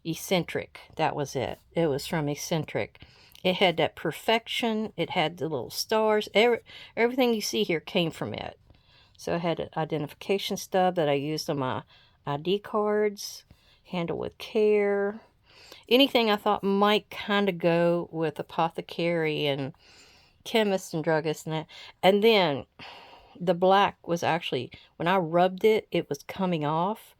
Eccentric, that was it. It was from Eccentric. It had that perfection. It had the little stars. Everything you see here came from it. So I had an identification stub that I used on my ID cards. Handle with care. Anything I thought might kind of go with apothecary and chemist and druggist and that. And then the black was actually, when I rubbed it, it was coming off.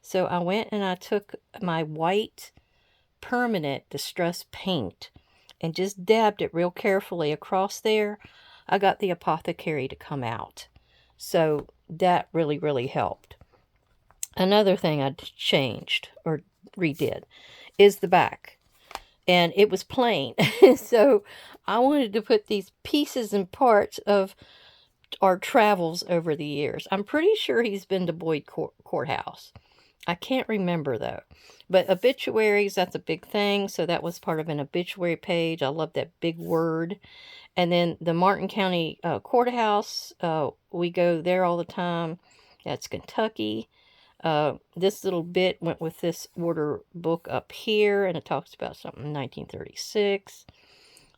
So I went and I took my white permanent distress paint and just dabbed it real carefully across there. I got the apothecary to come out. So that really, really helped. Another thing I changed or redid is the back. And it was plain. So I wanted to put these pieces and parts of our travels over the years. I'm pretty sure he's been to Boyd Courthouse. I can't remember though. But obituaries, that's a big thing. So that was part of an obituary page. I love that big word. And then the Martin County Courthouse, we go there all the time. That's Kentucky. This little bit went with this order book up here, and it talks about something in 1936.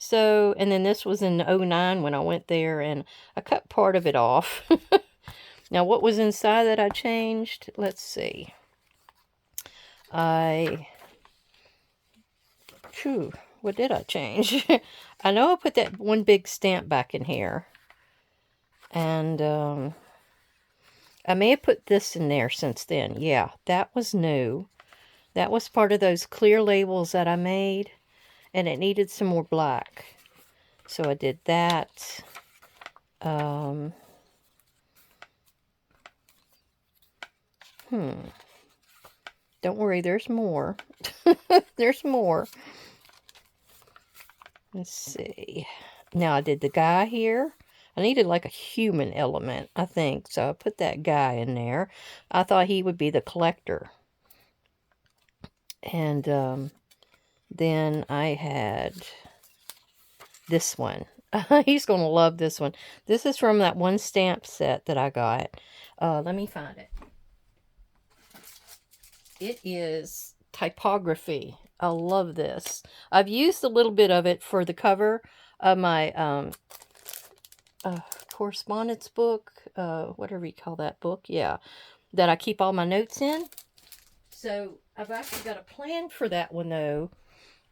So, and then this was in '09 when I went there, and I cut part of it off. Now, what was inside that I changed? Let's see. What did I change? I know I put that one big stamp back in here. And I may have put this in there since then. Yeah, that was new. That was part of those clear labels that I made. And it needed some more black. So I did that. Don't worry, there's more. There's more. Let's see. Now I did the guy here. I needed like a human element, I think. So I put that guy in there. I thought he would be the collector. And then I had this one. He's going to love this one. This is from that one stamp set that I got. Let me find it. It is typography. I love this. I've used a little bit of it for the cover of my correspondence book, whatever you call that book. Yeah, that I keep all my notes in. So I've actually got a plan for that one, though,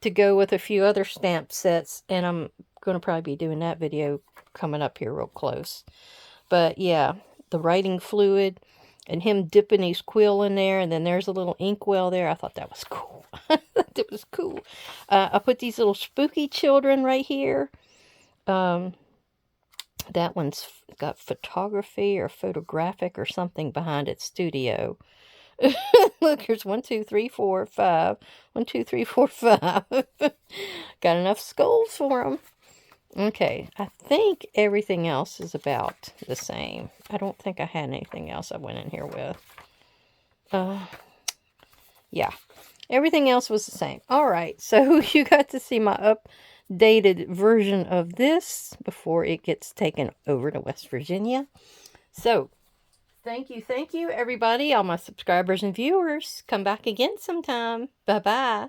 to go with a few other stamp sets, and I'm going to probably be doing that video coming up here real close. But yeah, the writing fluid and him dipping his quill in there, and then there's a little inkwell there. I thought that was cool. It was cool. I put these little spooky children right here. That one's got photography or photographic or something behind it. Studio. Look, here's 1, 2, 3, 4, 5. 1, 2, 3, 4, 5. Got enough skulls for them. Okay, I think everything else is about the same. I don't think I had anything else I went in here with. Yeah, everything else was the same. All right, so you got to see my updated version of this before it gets taken over to West Virginia. So, thank you, everybody, all my subscribers and viewers. Come back again sometime. Bye-bye.